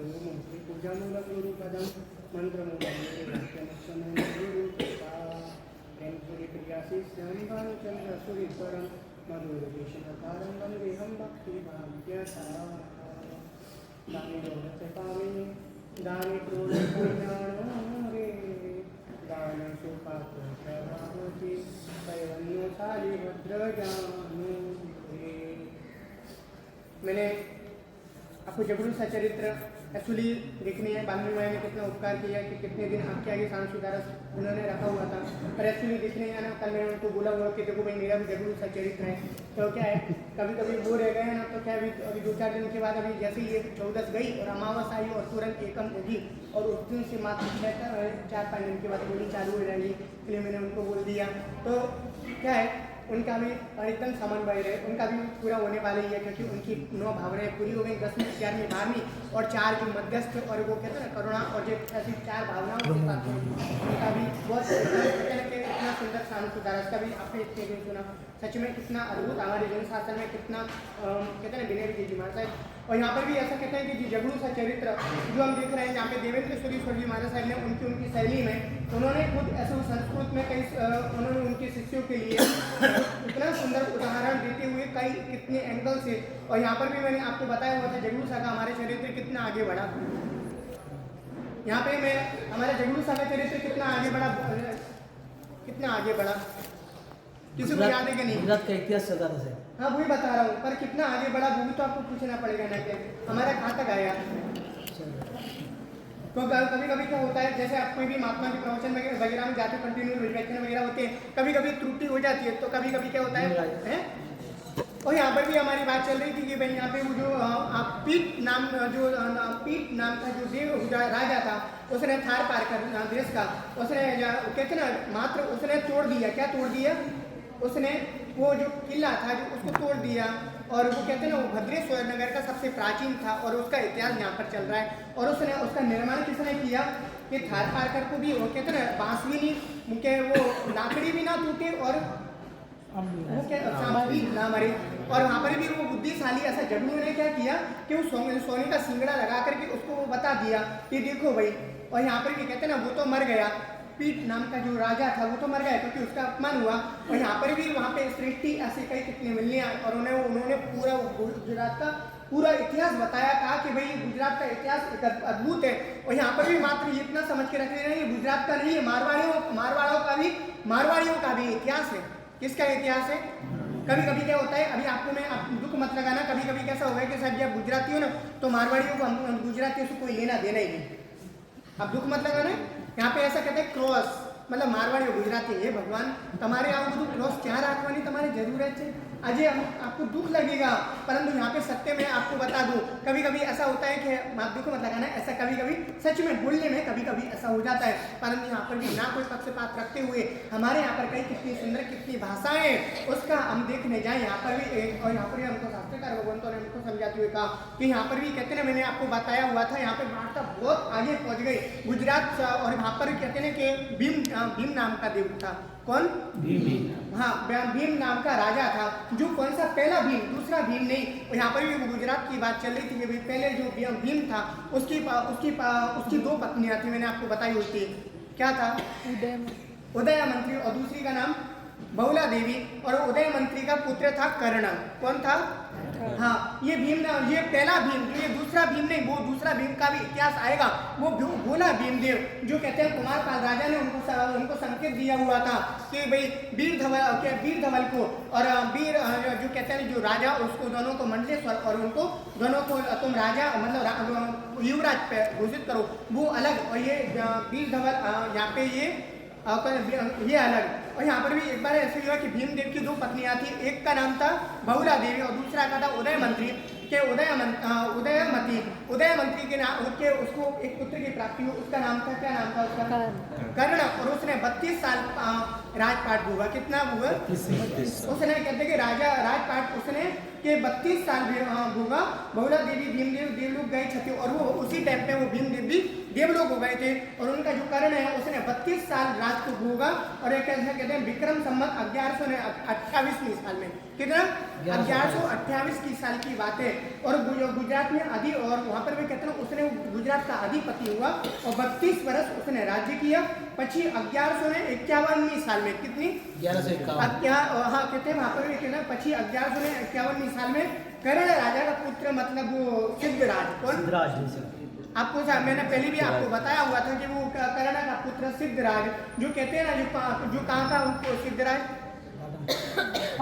पूजामूलक गुरुपदम मंत्रमूलक भानुचंद्र सूर्यपरम मधुरदेशनकारं वन्देहं भक्तिभाग्यसारं दानि पामिनी दानि क्रोधपुण्याणो दान सुपात्र प्रभावती दैवन्यो साली भद्रजानु। मैंने आपको जबरू सा चरित्र एक्चुअली देखनी है। बाल्मीकि माया ने कितना उपकार किया कि कितने दिन आपके आगे सांस सुधारस उन्होंने रखा हुआ था, पर एक्चुअली देखने है ना, कल मैंने उनको बोला हुआ कि देखो भाई मेरा भी जबरू सा चरित्र है। तो क्या है, कभी कभी वो रह गए ना, तो क्या अभी 2-4 दिन के बाद अभी जैसे ही ये 14 गई और अमावस आई और तुरंत एकम होगी और उस दिन से मात्र 4-5 दिन के बाद बोली चालू हो जाएगी, इसलिए मैंने उनको बोल दिया। तो क्या है, उनका भी एकदम समन्वय रहे, उनका भी पूरा होने वाला ही है, क्योंकि उनकी 9 भावनाएं पूरी हो गई, 10वीं 11वीं 12वीं और 4 की मध्यस्थ और वो कहते हैं ना करुणा और जो ऐसी 4 भावनाओं के साथ उनका भी बहुत इतना सुंदर शांत सुधारा। इसका भी आपने इतने दिन सुना, सच में कितना अद्भुत हमारे जन शासन में कितना कहते हैं ना विनय विजय जी महाराज साहब। और यहाँ पर भी ऐसा कहते हैं कि जगड़ू सा चरित्र जो हम देख रहे हैं, यहाँ पे देवेंद्र सूरीश्वर जी महाराज साहब ने उनकी शैली में उन्होंने खुद ऐसे संस्कृत में कई उन्होंने उनके शिष्यों के लिए इतना सुंदर उदाहरण देते हुए कई कितने एंगल से, और यहाँ पर भी मैंने आपको बताया हुआ था जगड़ू सा का हमारे चरित्र कितना आगे बढ़ा। यहाँ पे मैं हमारे जगड़ू सा का चरित्र कितना आगे बढ़ा किसी को याद है कि नहीं? गुजरात का इतिहास चलता था। हाँ वही बता रहा हूँ, पर कितना आगे बढ़ा वो भी तो आपको पूछना पड़ेगा ना कि हमारा कहाँ तक आया। तो कभी कभी क्या होता है, जैसे आप कोई भी महात्मा के प्रवचन वगैरह में जाते कंटिन्यू व्याख्यान वगैरह होते हैं, कभी कभी त्रुटि हो जाती है, तो कभी कभी क्या होता है। और यहाँ पर भी हमारी बात चल रही थी कि भाई यहाँ पे वो जो पीट नाम का जो देव राजा था, उसने थार पार कर देश का उसने कहते ना मात्र उसने तोड़ दिया। क्या तोड़ दिया? उसने वो जो किला था जो उसको तोड़ दिया, और वो कहते हैं ना वो भद्रेश्वर नगर का सबसे प्राचीन था और उसका इतिहास यहाँ पर चल रहा है। और उसने उसका निर्माण किसने किया कि थार पारकर को भी वो कहते हैं ना बांस भी नहीं के वो लाकड़ी भी ना टूटे और वो क्या भी ना मरे। और वहाँ पर भी वो बुद्धिशाली ऐसा जगड़ू ने क्या किया कि वो सोने का सिंगड़ा लगा करके उसको वो बता दिया कि देखो भाई। और यहाँ पर भी कहते हैं ना वो तो मर गया, पीट नाम का जो राजा था वो तो मर गया क्योंकि उसका अपमान हुआ। और यहाँ पर भी वहाँ पे सृष्टि ऐसे कई कितने मिलने आए और उन्होंने पूरा गुजरात का पूरा इतिहास बताया, कहा कि भाई गुजरात का इतिहास एक अद्भुत है। और यहाँ पर भी मात्र ये इतना समझ के रख लेना है, गुजरात का नहीं है, मारवाड़ियों का भी इतिहास है। किसका इतिहास है? कभी कभी क्या होता है, अभी आपको मैं दुख मत लगाना, कभी कभी कैसा होगा कि साहब जब गुजराती हो ना तो मारवाड़ियों को हम गुजरातियों से कोई लेना देना ही नहीं। अब दुख मत लगाना, यहाँ पे ऐसा कहते हैं क्रॉस मतलब मारवाड़ी गुजराती है भगवान તમારે આવું બધું क्रॉस क्या રાખવાની તમારી જરૂરત છે? આજે आपको दुख लगेगा, परंतु यहाँ पे सत्य में आपको बता दूं, कभी कभी ऐसा होता है कि आप दुख मत लगाना, ऐसा कभी कभी सच में बोलने में कभी कभी ऐसा हो जाता है, परंतु यहाँ पर भी ना कोई पक्षपात रखते हुए हमारे यहाँ पर कई कितनी सुंदर कितनी भाषाएं उसका हम देखने जाए यहाँ पर भी। और यहाँ पर भी हमको शास्त्रकार भगवंतों ने हमको समझाते हुए कहा कि यहाँ पर भी कहते हैं मैंने आपको बताया हुआ था, यहाँ पर वार्ता बहुत आगे पहुँच गई गुजरात। और वहाँ पर कहते हैं कि भीम नाम का देव था। कौन? भीम। हाँ, भीम नाम का राजा था, जो कौन सा पहला भीम, दूसरा भीम नहीं। यहाँ पर भी गुजरात की बात चल रही थी कि पहले जो भीम था उसकी 2 पत्नियां थी, मैंने आपको बताई हुई थी। क्या था? उदयमंत्री और दूसरी का नाम बहुला देवी। और उदयमंत्री का पुत्र था कर्ण। कौन था? हाँ, ये भीम ये पहला भीम, ये दूसरा भीम नहीं, वो दूसरा भीम का भी इतिहास आएगा। वो भोला भीमदेव जो कहते हैं कुमारपाल राजा ने उनको संकेत दिया हुआ था कि भाई वीर धवल को और वीर जो कहते हैं जो राजा उसको दोनों को मंडलेश्वर और उनको दोनों को तुम राजा मतलब युवराज पे घोषित करो, वो अलग। और ये वीर धवल यहाँ पे ये अलग। और यहाँ पर भी एक बार ऐसे हुआ कि भीमदेव की 2 पत्नियां थी, एक का नाम था बहुला देवी और दूसरा का था उदयमंत्री के उदयमंत्री के नाम उसको एक पुत्र की प्राप्ति हुई, उसका नाम था, क्या नाम था उसका? कर्ण। और उसने 32 साल राजपाट भोगा। कितना भोगा? 32। उसने कहते कि राजा राजपाट उसने के 32 साल भोगा। बहुला देवी भीमदेव देवलोक गए थे और वो उसी टाइम पे वो भीमदेव भी देवलोक हो गए थे। और उनका जो कर्ण है उसने 32 साल राज को भोगा। और एक कैसे कहते हैं विक्रम संवत 1128 साल में, कितना? 1128 की साल की बात है। और गुजरात में आदि और वहाँ पर भी कहते हैं उसने गुजरात का अधिपति हुआ और 32 वर्ष उसने राज्य किया। પછી 1151 साल में कितनी 1151 हाँ कहते हैं वहाँ पर भी कहना પછી 1151 साल में कर्ण राजा का पुत्र मतलब वो सिद्धराज कौन आपको मैंने पहले भी आपको बताया हुआ था कि वो कर्ण का पुत्र सिद्धराज जो कहते हैं ना जो कहाँ का सिद्धराज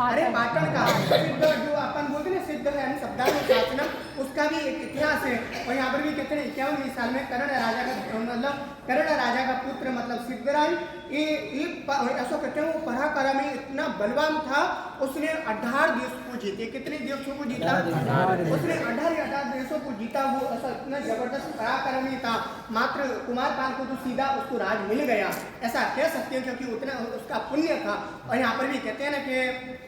अरे पाटन का सिद्ध जो अपन बोलते हैं सिद्ध है शब्दार्थ शासनम उसका भी एक इतिहास है। और यहाँ पर भी कहते हैं 51 साल में कर्ण राजा का मतलब कर्ण राजा का पुत्र मतलब सिद्धराज ये ऐसा कहते हैं वो पराक्रमी इतना बलवान था उसने 18 देशों को जीते। कितने देशों को जीता उसने 18 देशों को जीता। वो ऐसा इतना जबरदस्त पराक्रमी था मात्र कुमारपाल को तो सीधा उसको राज मिल गया ऐसा कह सकते हैं क्योंकि उतना उसका पुण्य था। और यहाँ पर भी कहते हैं ना कि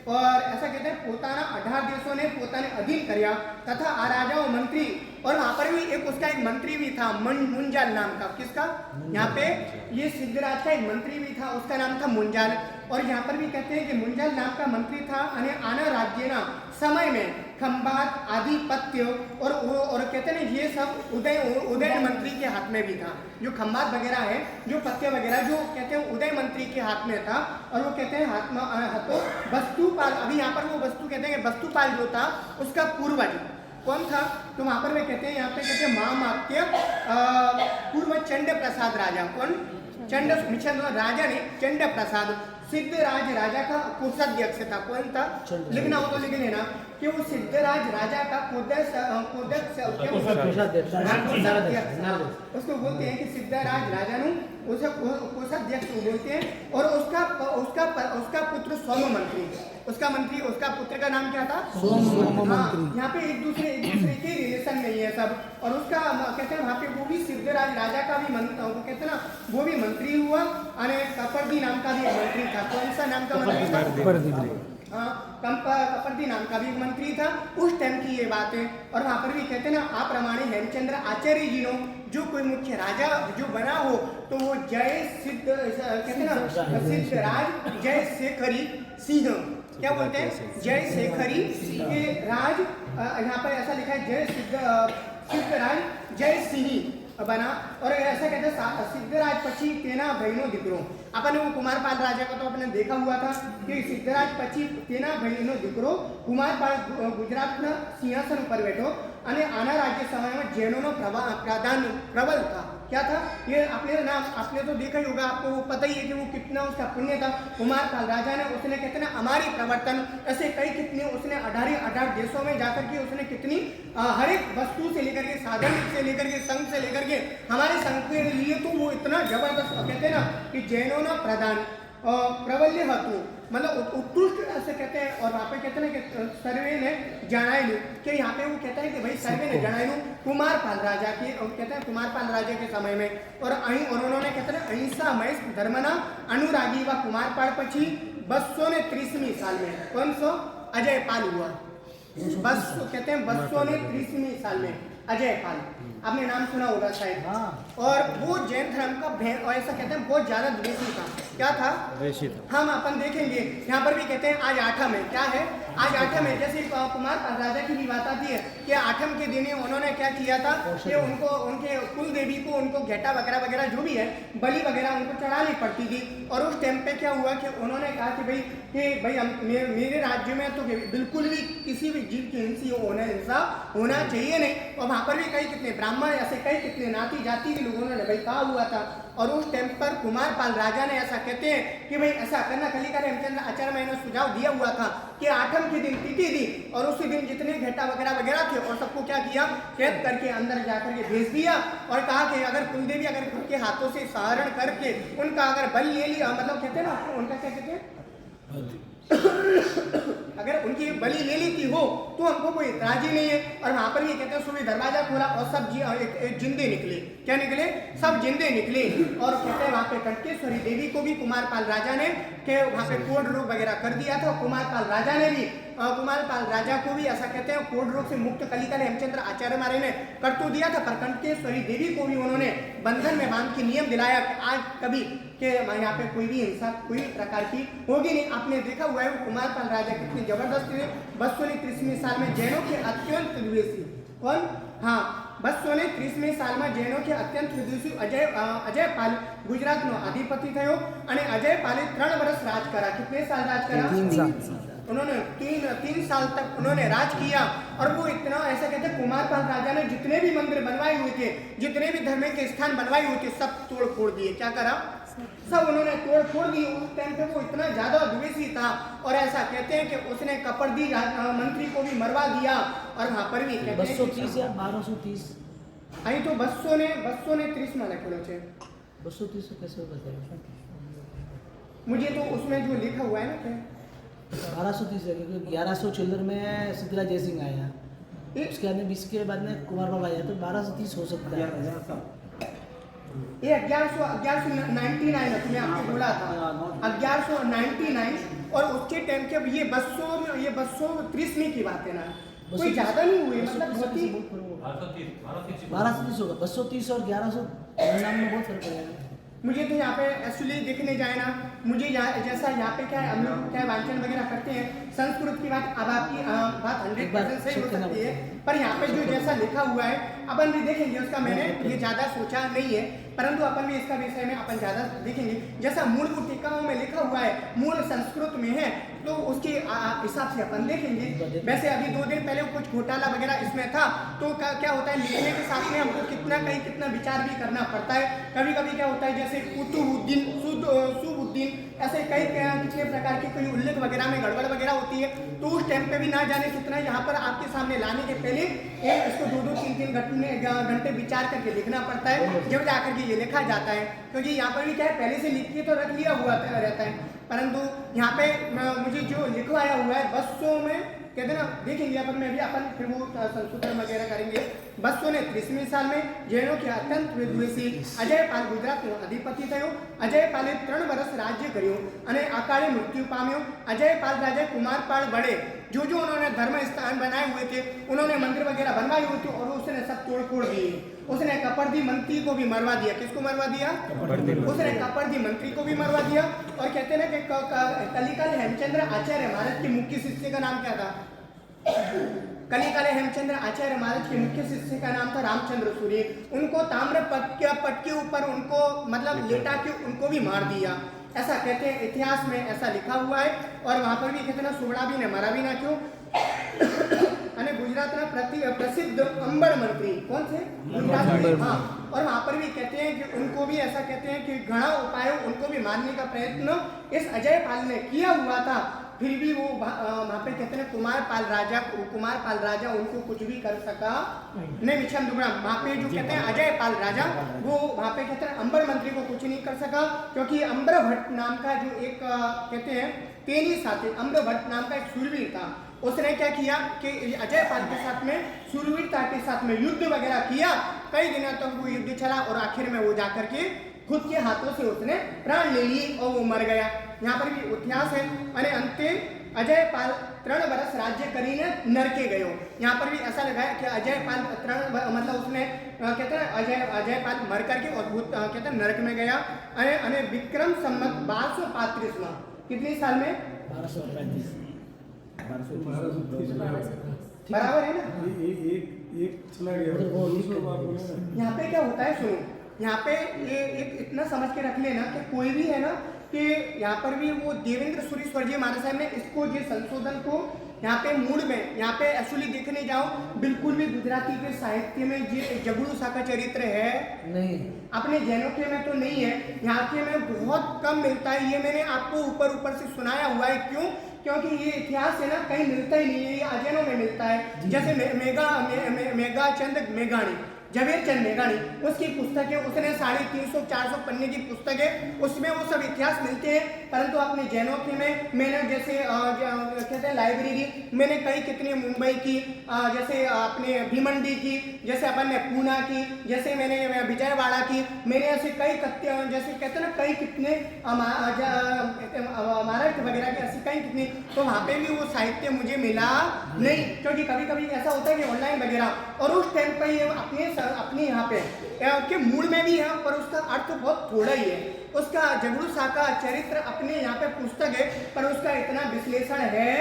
और ऐसा कहते हैं पोताना 18 देशों ने पोताने अधीन કર્યા तथा आ राजाओं मंत्री और वहां पर भी एक उसका एक मंत्री भी था मुंजाल नाम का। किसका यहाँ पे ये सिद्धराज का एक मंत्री भी था उसका नाम था मुंजाल। और यहाँ पर भी कहते हैं कि मुंजाल नाम का मंत्री था અને આના રાજ્યના समय में खंबात आधिपत्य और कहते हैं ये सब उदय मंत्री के हाथ में भी था। जो खंबात वगैरह है जो पत्ते वगैरह जो कहते हैं उदय मंत्री के हाथ में था। और वो कहते हैं हाथों वस्तुपाल अभी यहाँ पर वो वस्तु कहते हैं वस्तुपाल जो था उसका पूर्वज कौन था तो वहां पर वे कहते हैं यहाँ पे कहते हैं महामात्य पूर्व चंड प्रसाद राजा कौन चंड राजा ने चंड प्रसाद सिद्धराज राजा का कोषाध्यक्ष था। कौन था लिखना हो तो लिख लेना कि वो सिद्धराज राजा का उसको बोलते हैं कि सिद्धराज राजा नु उसे कोषाध्यक्ष बोलते हैं। और उसका पुत्र सोम मंत्री उसका पुत्र का नाम क्या था सोम मंत्री। यहाँ पे एक दूसरे के रिलेशन नहीं है सब। और उसका कहते हैं वहाँ पे वो भी सिद्धराज राजा का भी वो कहते हैं ना वो भी मंत्री हुआ और कपर्दी नाम का भी एक मंत्री था। कौन सा नाम का मंत्री था कपर्दी नाम का भी मंत्री था उस टाइम की ये बात है। और वहाँ पर भी कहते हैं ना आप प्रमाणे हेमचंद्र आचार्य जी नो जो कोई मुख्य राजा जो बना हो तो वो जय सिद्ध कहते हैं ना सिद्धराज जय शेखरी सिंह क्या बोलते हैं जय शेखरी के राज यहाँ पर ऐसा लिखा है जय सिद्धराज जय सिंह बना। और ऐसा कहते हैं सिद्धराज पछी तेना बहनों दिकरो अपन वो कुमारपाल राजा को तो आपने देखा हुआ था कि सिद्धराज पछी तेना बहनों दिकरो कुमारपाल गुजरात ना सिंहासन पर बैठो અને આના राज्य समय में जैनों प्राधान्य प्रबल था। क्या था ये आपने तो देखा ही होगा आपको वो पता ही है कि वो कितना उसका पुण्य था। कुमारपाल राजा ने उसने कहते ना हमारी प्रवर्तन ऐसे कई कितने उसने 18 देशों में जाकर के उसने कितनी हर एक वस्तु से लेकर के साधन से लेकर के संघ से लेकर के हमारे संघ के लिए तो वो इतना जबरदस्त कहते ना कि जैनों ना प्रधान प्रबल्य हतु मतलब उत्कृष्ट ऐसे कहते हैं। और वहाँ पे कहते हैं कि सर्वे ने जणायलू कि यहाँ पे वो कहता है कि भाई सर्वे ने जणायलू कुमारपाल राजा की कहते हैं कुमारपाल राजा के समय में। और उन्होंने कहते हैं अहिंसा महेश धर्मना अनुरागी व कुमारपाल पछी 230वीं साल में कौन सो अजय पाल हुआ बस कहते हैं 230वीं साल में अजय पाल आपने नाम सुना होगा शायद। और वो जैन धर्म का और ऐसा कहते हैं बहुत ज्यादा द्वेषी था। क्या था हम अपन देखेंगे यहाँ पर भी कहते हैं आज आठम है क्या है आज आठम है। जैसे कुमारपाल राजा की भी बात आती है कि आठम के दिन उन्होंने क्या किया था कि उनको उनके कुल देवी को उनको घेटा वगैरह जो भी है बलि वगैरह उनको चढ़ानी पड़ती थी। और उस टाइम पे क्या हुआ कि उन्होंने कहा कि भाई मेरे राज्य में तो बिल्कुल भी किसी भी जीव की हिंसा होना चाहिए नहीं। और वहाँ पर भी कई कितने ब्राह्मण ऐसे कई कितने नाती जाति के लोगों ने भाई कहा हुआ था। और उस टाइम पर कुमारपाल राजा ने ऐसा कहते हैं कि भाई ऐसा करना कलिका हेमचंद्र आचार्य ने सुझाव दिया हुआ था कि आठम के दिन तिथि दी और उसी दिन जितने घेटा वगैरह थे और सबको क्या किया कैद करके अंदर जाकर के भेज दिया। और कहा कि अगर कुलदेवी अगर उनके हाथों से सहरण करके उनका अगर बल ले लिया मतलब कहते हैं ना उनका क्या कहते हैं अगर उनकी बलि ले ली थी हो तो हमको कोई इतराज ही नहीं है। और वहां पर ये कहते हैं सुबह दरवाजा खोला और सब जिंदे निकले। क्या निकले सब जिंदे निकले। और कहते हैं वहां पे कंकेश्वरी देवी को भी कुमारपाल राजा ने के वहां पे कोढ़ रोग वगैरह कर दिया था। कुमारपाल राजा ने भी कुमारपाल राजा को भी ऐसा कहते हैं कोढ़ रोग से मुक्त कलिका हेमचंद्र आचार्य मारे ने कर तो दिया था। पर कंकेश्वरी देवी को भी उन्होंने बंधन में बांध के नियम दिलाया कि आज कभी के यहाँ पे कोई भी हिंसा कोई प्रकार की होगी नहीं। आपने देखा हुआ है वो कुमारपाल राजा कितनी जबरदस्त थे। 230वीं साल में जैनों के अत्यंत द्वेषी कौन બસોને 30મી સાલમાં જૈનો કે અત્યંત વિદુષી અજયપાલ ગુજરાતનો અધિપતિ થયો અને અજયપાલે 3 વર્ષ રાજ करा। कितने साल राज करा? 3 साल। उन्होंने तीन साल तक उन्होंने राज किया और वो इतना ऐसा कहते हैं कुमारपाल राजा ने जितने भी मंदिर बनवाए हुए थे, जितने भी धर्म के स्थान बनवाए हुए थे, सब तोड़ फोड़ दिए। क्या करा? सब उन्होंने तोड़ फोड़ दिए। उस टाइम पे वो इतना ज्यादा द्वेषी था और ऐसा कहते हैं कि उसने कपड़दी मंत्री को भी मरवा दिया। और वहां पर भी 230 या 1230 અહીં તો 230 માં લખેલો છે। 230 कैसे बताया? मुझे तो उसमें जो लिखा हुआ है ना क्या 1230 है, क्योंकि 1100 चिल्लर में सिद्धराज जयसिंह आया, उसके बाद में 20 के बाद में कुमारपाल आया, तो 1230 हो सकता है। ये 1199 है, तुम्हें आपको बोला था 1199। और उसके टाइम के अब ये 230वीं की बात है ना, कोई ज्यादा नहीं हुई, मतलब 1230 होगा। 230 और 1100 नाम में बहुत फर्क पड़ेगा। मुझे तो यहाँ पे एक्चुअली देखने जाए ना, मुझे जैसा यहाँ पे क्या है, हम लोग क्या वाचन वगैरह करते हैं संस्कृत की बात, अब आपकी बात 100% सही हो सकती है, पर यहाँ पे जो जैसा लिखा हुआ है अपन भी देखेंगे, उसका मैंने ये ज़्यादा सोचा नहीं है, परंतु अपन भी इसका विषय में अपन ज़्यादा देखेंगे। जैसा मूल टीकाओं में लिखा हुआ है, मूल संस्कृत में है, तो उसके हिसाब से अपन देखेंगे। वैसे अभी 2 दिन पहले कुछ घोटाला वगैरह इसमें था, तो क्या होता है, लिखने के साथ में हमको कितना विचार भी करना पड़ता है। कभी कभी क्या होता है, जैसे कुतुबुद्दीन, सुबुद्दीन, ऐसे कई कितने प्रकार के कोई उल्लेख वगैरह में गड़बड़ वगैरह होती है, तो उस टाइम पे भी ना जाने कितना यहाँ पर आपके सामने लाने के पहले इसको 2-3 घंटे विचार करके लिखना पड़ता है, जब जाकर के ये लिखा जाता है। क्योंकि यहाँ पर भी क्या है, पहले से लिख के तो रख लिया हुआ रहता है, परंतु यहाँ पे मुझे जो लिखवाया हुआ है 200 में कहते ना, देखेंगे अपन में भी अपन फिर वो संशोधन वगैरह करेंगे। 230મી साल में जैनो के अत्यंत विद्वेषी अजयपाल ગુજરાતનો અધિપતિ થયો। અજયપાલે 3 વર્ષ રાજ્ય કર્યું અને અકાળે મૃત્યુ પામ્યો। અજયપાલ રાજા कुमारपाल बड़े जो उन्होंने धर्म स्थान बनाए हुए थे, उन्होंने मंदिर वगैरह बनवाए हुए थे, और उसने सब तोड़ फोड़ दिए। उसने कपड़दी मंत्री को भी मरवा दिया। किसको मरवा दिया? उसने कपड़दी मंत्री को भी मरवा दिया। और कहते हैं कि कलिकाल हेमचंद्र आचार्य महाराज के मुख्य शिष्य का नाम क्या था? कलिकाल हेमचंद्र आचार्य महाराज के मुख्य शिष्य का नाम था रामचंद्र सूर्य। उनको ताम्र पट के ऊपर उनको मतलब लेटा के उनको भी मार दिया, ऐसा कहते हैं इतिहास में, ऐसा लिखा हुआ है। और वहां पर भी कहते ना, सुवड़ा भी ने मरा भी ना क्यों। અને ગુજરાતના प्रसिद्ध अंबर मंत्री कौन थे? गुजरात में। हाँ, और वहाँ पर भी कहते हैं कि उनको भी ऐसा कहते हैं कि घना उपायों उनको भी मारने का प्रयत्न इस अजयपाल ने किया हुआ था, फिर भी वो वहाँ पे कहते हैं कुमारपाल राजा उनको कुछ भी कर सका नहीं। मिछम दुबड़ा वहाँ पे जो कहते हैं अजयपाल राजा, वो वहाँ पे कहते हैं अंबर मंत्री को कुछ नहीं कर सका, क्योंकि अंबर भट्ट नाम का जो एक कहते हैं तेनी साथी अंबर भट्ट नाम का एक शूरवीर था। उसने क्या किया कि अजयपाल के साथ में शूरवीरता के साथ में युद्ध वगैरह किया। कई दिनों तक वो युद्ध चला और आखिर में वो जाकर के खुद के हाथों से उसने प्राण ले लिए और वो मर गया। यहाँ पर भी इतिहास है। અને અંતે अजयपाल 3 વર્ષ राज्य કરીને नरके गयो। यहाँ पर भी ऐसा लगा है कि अजयपाल 3 मतलब उसने कहते हैं अजयपाल मर करके और कहते हैं नरक में गया। અને विक्रम संवत 1235 में कितने साल में? 1235 बराबर है ना? एक चला गया। यहाँ पे क्या होता है, सुनो, यहाँ पे ये एक इतना समझ के रख लेना कि कोई भी है ना, कि यहाँ पर भी वो देवेंद्र सूरी स्वर्गीय महाराज साहब ने इसको ये संशोधन को यहाँ पे मूड में यहाँ पे एक्चुअली देखने जाओ, बिल्कुल भी गुजराती के साहित्य में ये जगड़ू सा का चरित्र है नहीं, अपने जैनों के में तो नहीं है, यहाँ के में बहुत कम मिलता है। ये मैंने आपको ऊपर से सुनाया हुआ है। क्यों? क्योंकि ये इतिहास है ना, कहीं मिलता ही नहीं है, ये अजैनों में मिलता है। जैसे मेघाचंद मेघाणी, झवेरचंद मेघाणी, उसकी पुस्तक है, उसने 350-400 पन्ने की पुस्तक है, उसमें वो सब इतिहास मिलते हैं। परंतु अपने जैनों के में मैंने जैसे कहते हैं लाइब्रेरी मैंने कई कितनी मुंबई की, जैसे अपने भीमंडी की, जैसे अपन ने पूना की, जैसे मैंने विजयवाड़ा की, मैंने ऐसे कई जैसे कहते हैं ना कई कितने महाराष्ट्र वगैरह के ऐसे कई कितनी, तो वहाँ पे भी वो साहित्य मुझे मिला नहीं। क्योंकि कभी कभी ऐसा होता है कि ऑनलाइन वगैरह, और उस टाइम पर ये अपने यहाँ पे के मूल में भी है, पर उसका अर्थ बहुत थोड़ा ही है। उसका झगड़ू सा का चरित्र अपने यहाँ पे पुस्तक है, पर उसका इतना विश्लेषण है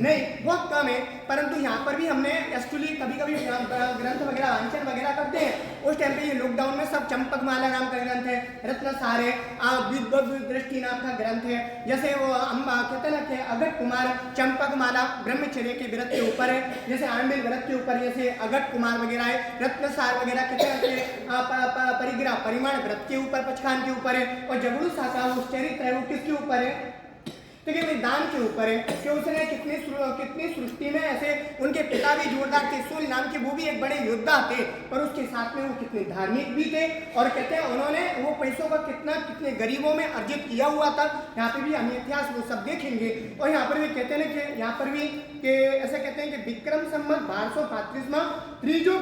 नहीं, बहुत कम है। परंतु यहाँ पर भी हमने एक्चुअली कभी कभी ग्रंथ वगैरह वांचन वगैरह करते हैं, उस टाइम पे ये लॉकडाउन में सब चंपकमाला नाम का ग्रंथ है, रत्नसार है, दृष्टि नाम का ग्रंथ है, जैसे वो हम कहते हैं ना कि अगट कुमार चंपकमाला ब्रह्मचर्य के व्रत के ऊपर है, जैसे आंबिल व्रत के ऊपर, जैसे अगट कुमार वगैरह है, रत्नसार वगैरह कहते हैं कि परिग्रह परिमाण व्रत के ऊपर, पचखान के ऊपर है। और झगड़ू सा का वो चरित्र है वो किसके ऊपर है? तो कि दान के ऊपर है कि उसने कितनी सृष्टि में ऐसे, उनके पिता भी जोरदार थे, सूर्य नाम के, वो भी एक बड़े योद्धा थे, पर उसके साथ में वो कितने धार्मिक भी थे। और कहते हैं उन्होंने वो पैसों का कितने गरीबों में अर्जित किया हुआ था। यहाँ पे भी हम इतिहास वो सब देखेंगे। और यहाँ पर भी कहते हैं कि यहाँ पर भी कि ऐसे कहते हैं कि विक्रम संवत 1235 त्रीजो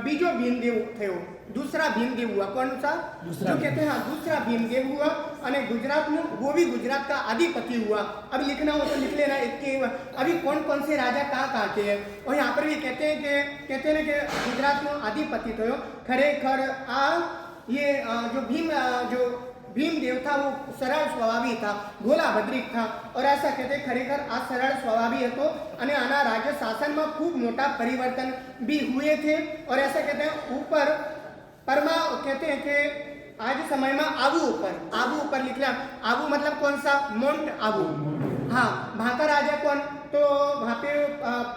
बीजो भीमदेव थे, वो दूसरा भीमदेव हुआ। कौन सा? जो कहते हैं हाँ, दूसरा भीमदेव हुआ। और गुजरात में वो भी गुजरात का अधिपति हुआ। अब लिखना हो तो लिख लेना इसके अभी कौन कौन से राजा कहाँ के हैं। और यहाँ पर भी कहते हैं कि गुजरात में अधिपति थे खरेखर ये जो भीमदेव था वो सरल स्वभावी था, भोला भद्रिक था। और ऐसा कहते खरेखर आ सरल स्वभावी હતો અને આના રાજ્ય શાસનમાં ખૂબ મોટા પરિવર્તન भी हुए थे। और ऐसा कहते हैं ऊपर परमा कहते हैं कि आज समय में आबू ऊपर लिख लिया। आबू मतलब कौन सा? माउंट आबू। हाँ, वहाँ का राजा कौन? तो वहाँ पे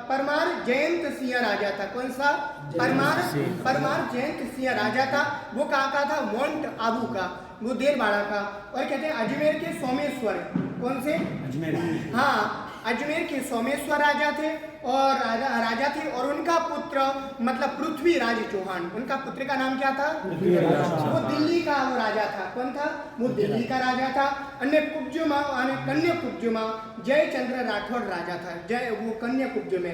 परमार जयंत सिंह राजा था। कौन सा? परमार जयंत सिंह राजा था। वो कहाँ का था? माउंट आबू का, वो देरवाड़ा का। और कहते हैं अजमेर के सोमेश्वर। कौन से? अजमेर। हाँ, अजमेर के सोमेश्वर राजा थे और राजा थे। और उनका पुत्र मतलब पृथ्वीराज चौहान, उनका पुत्र का नाम क्या था? वो दिल्ली का वो राजा था। कौन था? वो दिल्ली का राजा था। अन्य कुब्जुमा कन्या कुब्जुमा जयचंद्र राठौड़ राजा था। वो कन्या कुब्ज में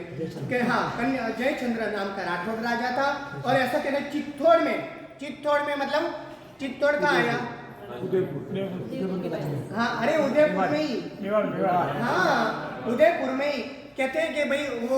हाँ, कन्या जयचंद्र नाम का राठौड़ राजा था। और ऐसा कहते हैं चित्तौड़ में मतलब चित्तौड़ का आया हाँ, अरे उदयपुर में ही। हाँ, उदयपुर में ही कहते हैं कि भाई वो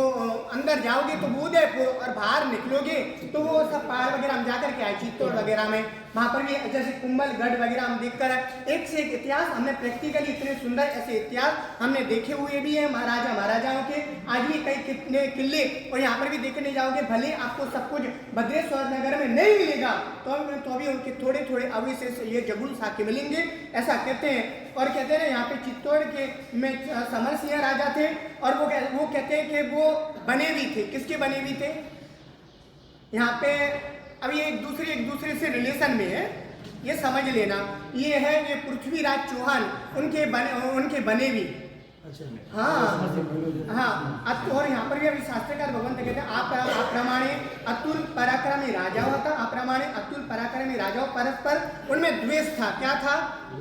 अंदर जाओगे तो वो उदयपुर, और बाहर निकलोगे तो वो सब पहाड़ वगैरह हम जाकर के आए चित्तौड़ वगैरह में। वहाँ पर भी जैसे कुंभलगढ़ वगैरह हम देखकर एक से एक इतिहास हमने प्रैक्टिकली इतने सुंदर ऐसे इतिहास हमने देखे हुए भी हैं महाराजाओं के। आज भी कई कितने किले और यहाँ पर भी देखने जाओगे, भले आपको सब कुछ भद्रेश्वर नगर में नहीं मिलेगा तो भी उनके थोड़े थोड़े अवशेष ये जगुल सा के मिलेंगे, ऐसा कहते हैं। और कहते हैं यहाँ पे चित्तौड़ के में समर सिंह राजा थे। और वो कहते हैं कि वो बने भी थे। किसके बने भी थे? यहाँ पे अभी एक दूसरे से रिलेशन में है, ये समझ लेना। ये है ये पृथ्वीराज चौहान, उनके बने भी। हाँ, और यहाँ पर भी अभी शास्त्रकार भगवंत कहते हैं आप प्रमाणे अतुल पराक्रमी राजाओं था, अप्रमाणे अतुल पराक्रमी राजाओं परस्पर उनमें द्वेष था। क्या था?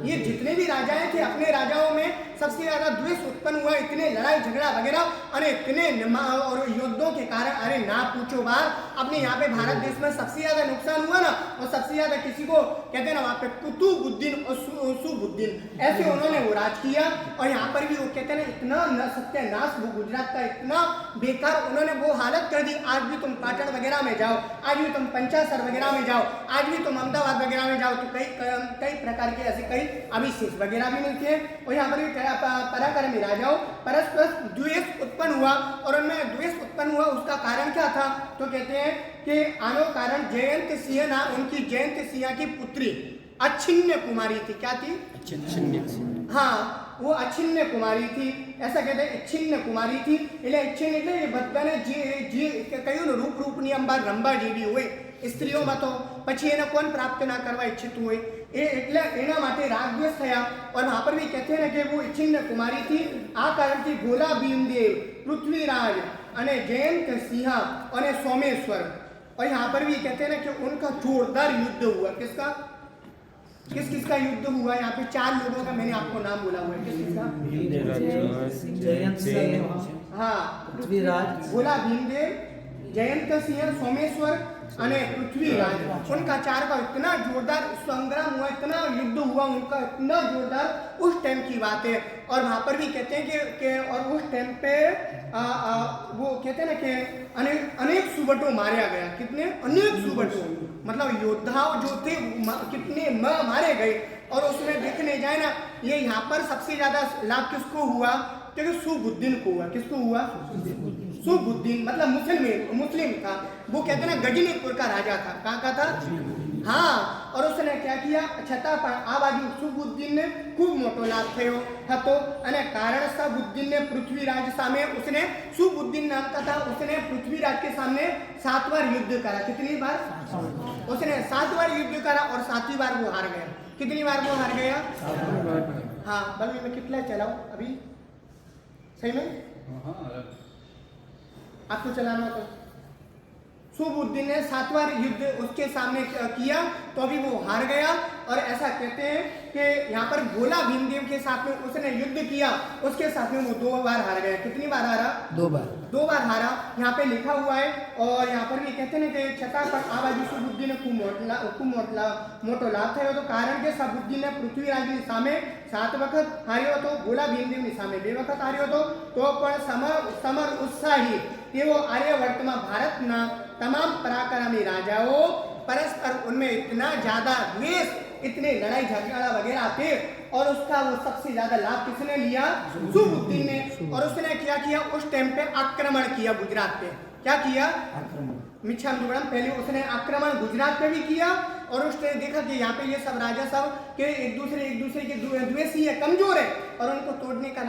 ये जितने भी राजाएं थे अपने राजाओं में सबसे ज्यादा द्वेष उत्पन्न हुआ। इतने लड़ाई झगड़ा वगैरह और इतने और युद्धों के कारण, अरे ना पूछो बात। अपने यहाँ पे भारत देश में सबसे ज्यादा नुकसान हुआ ना, और सबसे ज्यादा किसी को कहते हैं ना वहाँ पे कुतुबुद्दीन और सुबुद्दीन, ऐसे उन्होंने वो राज किया। और यहाँ पर भी वो कहते हैं इतना सत्यानाश वो गुजरात का इतना बेकार उन्होंने वो हालत कर दी। आज भी तुम पाटण वगैरह में जाओ, आज भी तुम पंचासर वगैरह में जाओ, आज भी तुम अहमदाबाद वगैरह में जाओ तो कई प्रकार के ऐसे कई अभिशेष वगैरह भी मिलते हैं। और यहाँ पर भी पराक्रमी राजाओं परस्पर द्वेष उत्पन्न हुआ। और उनमें द्वेष उत्पन्न हुआ उसका कारण क्या था? तो कहते हैं कि आनो कारण जयंत सिंह ना, उनकी जयंत सिंह की पुत्री अच्छिन्न कुमारी थी। क्या थी? हाँ, वो अच्छिन्न कुमारी थी। ऐसा कहते हैं अच्छिन्न कुमारी थी એટલે अच्छिन्न એટલે બધાને જે કયું રૂપની અંબાર રંબા જેવી હોય સ્ત્રીઓમાં તો પછી એને કોણ પ્રાપ્ત ના કરવા ઈચ્છતું હોય એ એટલે એના માટે રાગદ્વેષ થયા। और वहाँ पर भी कहते हैं ना कि वो अच्छिन्न कुमारी थी। आ कारणથી ભોલા ભીમદેવ, પૃથ્વીરાજ અને જયંત સિંહ અને સોમેશ્वर। और यहाँ पर भी कहते हैं ना कि उनका जोरदार युद्ध हुआ। किसका युद्ध हुआ? यहाँ पे 4 लोगों का मैंने आपको नाम बोला हुआ है। किसका? जयंत सिंह, हाँ, पृथ्वीराज, भोला भीमदेव, जयंत सिंह, सोमेश्वर अने पृथ्वीराज, उनका चार का इतना जोरदार संग्राम हुआ, इतना युद्ध हुआ उनका, इतना जोरदार उस टाइम की बात है। और वहां पर भी कहते हैं कि और उस टाइम पे वो कहते हैं ना कि अनेक सुबटों मारा गया। कितने? अनेक सुबटों, मतलब योद्धाओं जो थे कितने मारे गए। और उसमें देखने जाए ना, ये यहाँ पर सबसे ज्यादा लाभ किसको हुआ? क्योंकि सुबुद्दीन को हुआ। किसको हुआ? सुबुद्दीन, मतलब मुस्लिम था वो, कहते हैं ना गजनीपुर का राजा था। कहाँ का था? हाँ। और उसने क्या किया? छता पर आ बाजू सुबुद्दीन ने खूब मोटो लाभ थयो હતો અને કારણ સાબુદ્દીન ने पृथ्वीराज सामे उसने, सुबुद्दीन नाम का था, उसने पृथ्वीराज के सामने 7 बार युद्ध करा। कितनी बार? उसने 7 बार युद्ध करा और 7वीं बार वो हार गया। कितनी बार वो हार गया? हाँ। बल्कि मैं कितना चलाऊं अभी? सही में आपको चलाना तो सुबुद्दीन ने 7 बार युद्ध उसके सामने किया तो अभी वो हार गया। और ऐसा कहते हैं कि यहाँ पर भोला भीमदेव के साथ में उसने युद्ध किया, उसके साथ में वो 2 बार हार गया। कितनी बार हारा? 2 बार हारा, यहाँ पे लिखा हुआ है। और यहाँ पर भी कहते हैं कि छता पर आवाजी सुबुद्दीन मोटो लाभ थयो तो कारण के साबुद्दीन ने पृथ्वीराज ની સામે 7 વખત હાર્યો હતો, ભોલા ભીમદેવ ની સામે 2 વખત હાર્યો હતો। તો પણ સમર ઉત્સાહી તેઓ આર્યવર્તમાં ભારતના तमाम पराक्रमी राजाओं परस्पर उनमें इतना ज्यादा द्वेष, इतने लड़ाई झगड़ा वगैरह थे। और उसका वो सबसे ज्यादा लाभ किसने लिया? सुबुद्दीन ने। और उसने क्या किया? उस टाइम पे आक्रमण किया गुजरात पे। क्या किया? मिच्छाम पहले उसने आक्रमण गुजरात पे भी किया। और उसने देखा कि यहाँ पे ये सब राजा सब के एक दूसरे के द्वेषी है, कमजोर है, और उनको तोड़ने का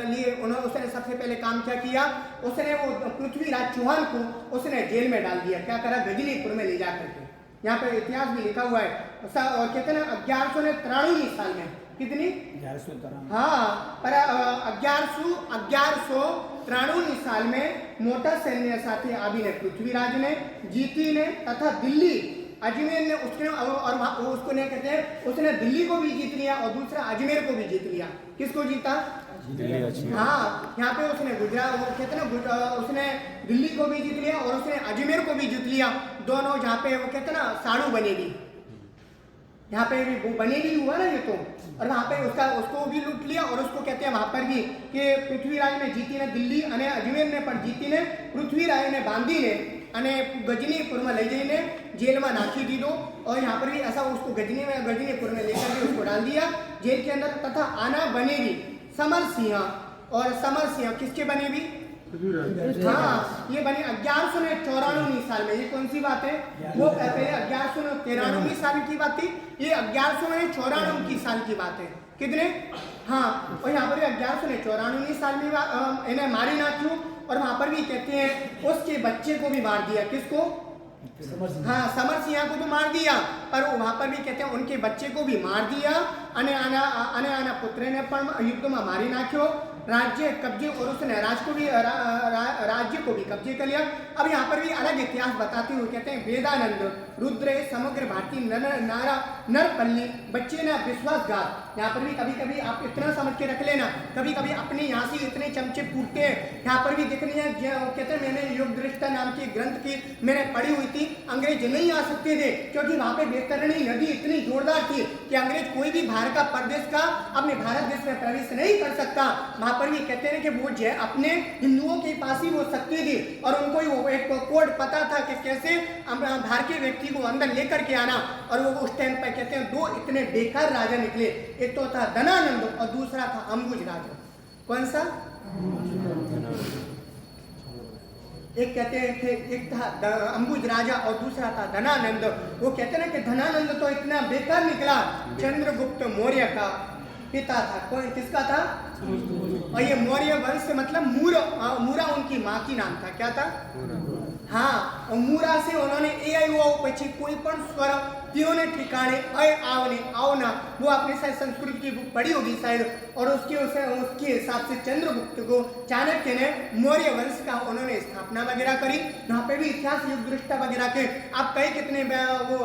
लिए उसने सबसे पहले काम क्या किया? उसने वो पृथ्वीराज चौहान को उसने जेल में डाल दिया। क्या करा? गजनीपुर में ले जाकर के। यहाँ पे इतिहास भी लिखा हुआ है। कहते हैं 1193 साल में। कितनी? 1193। हाँ, पर 1193 साल में मोटा सैन्य साथी आવીને पृथ्वीराज ने, जीती ने तथा दिल्ली अजमेर ने उसने और उसको ने कहते हैं उसने दिल्ली को भी जीत लिया और दूसरा अजमेर को भी जीत लिया। किसको जीता? हाँ, यहाँ पे उसने गुजरात, वो कहते हैं ना उसने दिल्ली को भी जीत लिया और उसने अजमेर को भी जीत लिया। दोनों जहाँ पे वो कहते हैं ना साड़ू बनेगी, यहाँ पे भी बनेगी हुआ ना ये तो। और वहाँ पे उसको भी लूट लिया। और उसको कहते हैं वहाँ पर भी कि पृथ्वीराज ने जीती ने दिल्ली અને अजमेर ने पर जीती ने पृथ्वीराज ने बांधी ने અને ગજનીપુરમાં લઈ જઈને જેલમાં નાખી દીધો। और यहाँ पर भी ऐसा उसको गजनीपुर में लेकर के उसको डाल दिया जेल के अंदर। तथा आना बनेगी समर सिंह, और समर सिंह किसके बनेगी? हाँ, ये बनी 1194 साल में। ये कौन सी बात है? वो पहले 1193 साल की बात थी, ये 1194 की साल की बात है। कितने? हाँ। और यहाँ पर 1194 साल में इन्हें मारी नाख्यू। और वहां पर भी कहते हैं उसके बच्चे को भी मार दिया। किसको? हाँ, समर सिंह को तो मार दिया, पर वहां पर भी कहते हैं उनके बच्चे को भी मार दिया। अने आना पुत्र ने पण युद्ध में मारी नाख्यो। राज्य कब्जे, और उसने राज्य को भी कब्जे कर लिया। अब यहाँ पर भी अलग इतिहास बताते हुए कहते हैं वेदानंद रुद्र समग्र भारतीय नरपल्ली बच्चे ना विश्वासघात। यहाँ पर भी कभी कभी आप इतना समझ के रख लेना, कभी कभी अपने यहाँ से इतने चमचे फूटते हैं। यहाँ पर भी देखनी है, कहते हैं मैंने योग दृष्टा नाम की ग्रंथ की मैंने पढ़ी हुई थी। अंग्रेज नहीं आ सकते थे क्योंकि वहाँ पे बैतरणी नदी इतनी जोरदार थी कि अंग्रेज कोई भी बाहर का प्रदेश का अपने भारत देश में प्रवेश नहीं कर सकता। वहाँ पर भी कहते हैं कि वो अपने हिंदुओं के पास ही वो सकती थी और उनको वो एक कोड पता था कि कैसे भारतीय व्यक्ति को अंदर लेकर के आना। और वो उस टाइम पर कहते हैं 2 इतने बेकार राजा निकले, एक तो था धनानंद और दूसरा था अंबुज राजा। कौन सा? एक कहते हैं कि एक था अंबुज राजा और दूसरा था धनानंद। वो कहते हैं कि धनानंद तो इतना बेकार निकला, चंद्रगुप्त मौर्य का पिता था। कौन? किसका था? और ये मौर्य वंश मतलब मूरा उनकी माँ की नाम था। क्या था? हाँ, और मूरा से उन्होंने ए आई ओ पीछे कोई पण स्वर तीनों ठिकाने अय आवने आवना, वो आपने शायद संस्कृत की बुक पढ़ी होगी शायद। और उसके हिसाब से चंद्रगुप्त को चाणक्य ने मौर्य वंश का उन्होंने स्थापना वगैरह करी। यहाँ पे भी इतिहास युग दृष्टा वगैरह के आप कई कितने वो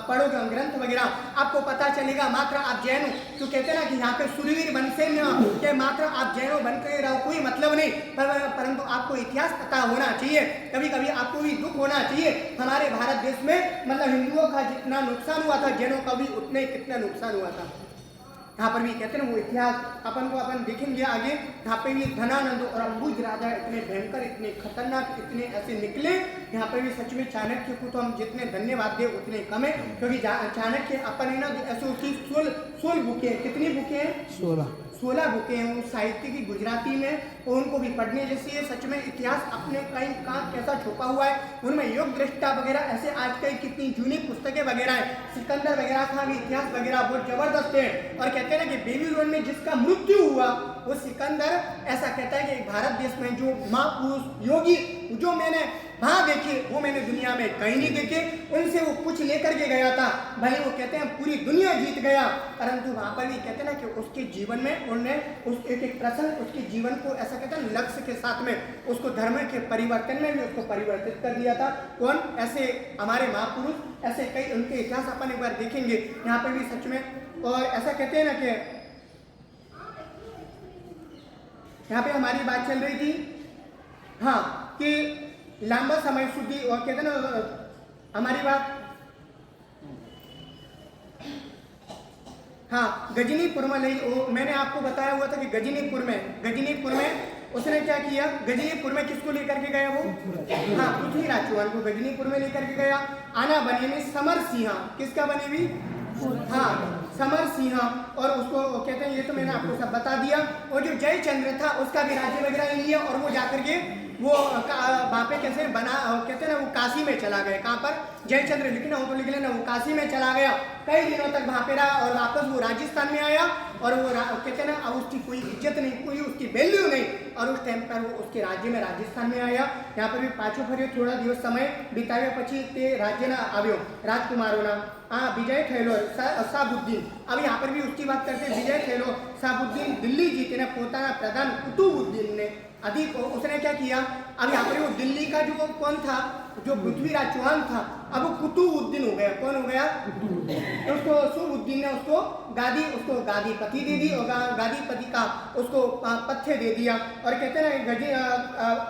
पढ़ोगे ग्रंथ वगैरह आपको पता चलेगा। मात्र आप जैन हो तो कहते हैं ना कि यहाँ पे सूरवीर बन से के मात्र आप जैनो बन के रहो कोई मतलब नहीं, परंतु आपको इतिहास पता होना चाहिए। कभी कभी आपको भी दुख होना चाहिए। हमारे भारत देश में मतलब हिंदुओं का जितना नुकसान हुआ था, जैनों का भी उतने कितना नुकसान हुआ था। यहाँ पर भी कहते हैं ना वो इतिहास अपन देखेंगे आगे। यहाँ पे भी धनानंद और अंबुज राजा इतने भयंकर, इतने खतरनाक, इतने ऐसे निकले। यहाँ पे भी सच में चाणक्य को तो हम जितने धन्यवाद दे उतने कम है, क्योंकि चाणक्य अपन है ना ऐसे उसकी 16 बुकें हैं। कितनी बुकें हैं? 16 बुकें हैं उस साहित्य की गुजराती में, और उनको भी पढ़ने जैसी है। सच में इतिहास अपने कहीं कहाँ कैसा छुपा हुआ है, उनमें योग दृष्टा वगैरह ऐसे आज कई कितनी जूनी पुस्तकें वगैरह है। सिकंदर वगैरह का भी इतिहास वगैरह बहुत जबरदस्त है। और कहते हैं ना कि बेबीलोन में जिसका मृत्यु हुआ वो सिकंदर ऐसा कहता है कि भारत देश में जो महापुरुष योगी जो मैंने वहां देखे वो मैंने दुनिया में कहीं नहीं देखे। उनसे वो कुछ लेकर के गया था, भले वो कहते हैं पूरी दुनिया जीत गया, परंतु वहां पर भी कहते हैं ना कि उसके जीवन में उन्होंने उस एक प्रसंग उसके जीवन को ऐसा कहते हैं लक्ष्य के साथ में उसको धर्म के परिवर्तन में भी उसको परिवर्तित कर दिया था। कौन? ऐसे हमारे महापुरुष, ऐसे कई उनके इतिहास अपन एक बार देखेंगे यहाँ पर भी सच में। और ऐसा कहते हैं ना कि यहाँ पे हमारी बात चल रही थी हाँ कि लंबा समय સુધી और कहते ना हमारी बात हाँ गजनीपुर में मैंने आपको बताया हुआ था कि गजनीपुर में उसने क्या किया। गजनीपुर में किसको लेकर के गया वो? हाँ पृथ्वीराज चौहान को गजनीपुर में लेकर के गया। आना बने में समर सिंह, किसका बने भी? हाँ समर सिंह। और उसको कहते हैं ये तो मैंने आपको सब बता दिया। और जो जयचंद्र था उसका भी राज्य वगैरह लिया और वो जाकर के वो वहाँ पे कैसे बना कहते हैं ना वो काशी में चला गया। कहाँ पर? जयचंद्र लिखना हो तो लिख लेना, वो काशी में चला गया, कई दिनों तक वहाँ पे रहा और वापस वो राजस्थान में आया। और वो कहते हैं ना अब उसकी कोई इज्जत नहीं, कोई उसकी वैल्यू नहीं, और उस टाइम पर वो उसके राज्य में राजस्थान में आया। यहाँ पर भी पाछो फर्यो थोड़ा दिवस समय बिताव्या પછી તે રાજ્યના આવ્યો રાજકુમારોના विजय थयेलो शाहबुद्दीन। अब यहाँ पर भी उसकी बात करते हैं। विजय थयेलो शाहबुद्दीन दिल्ली जीते पोताना प्रधान कुतुबुद्दीन ने अधिक उसने क्या किया। अब यहाँ पर वो दिल्ली का जो कौन था, जो पृथ्वीराज चौहान था, अब वो कुतुबुद्दीन हो गया। कौन हो गया? उसको शुभुद्दीन ने उसको गादीपति दे दी और गादीपति का उसको पथ्य दे दिया। और कहते हैं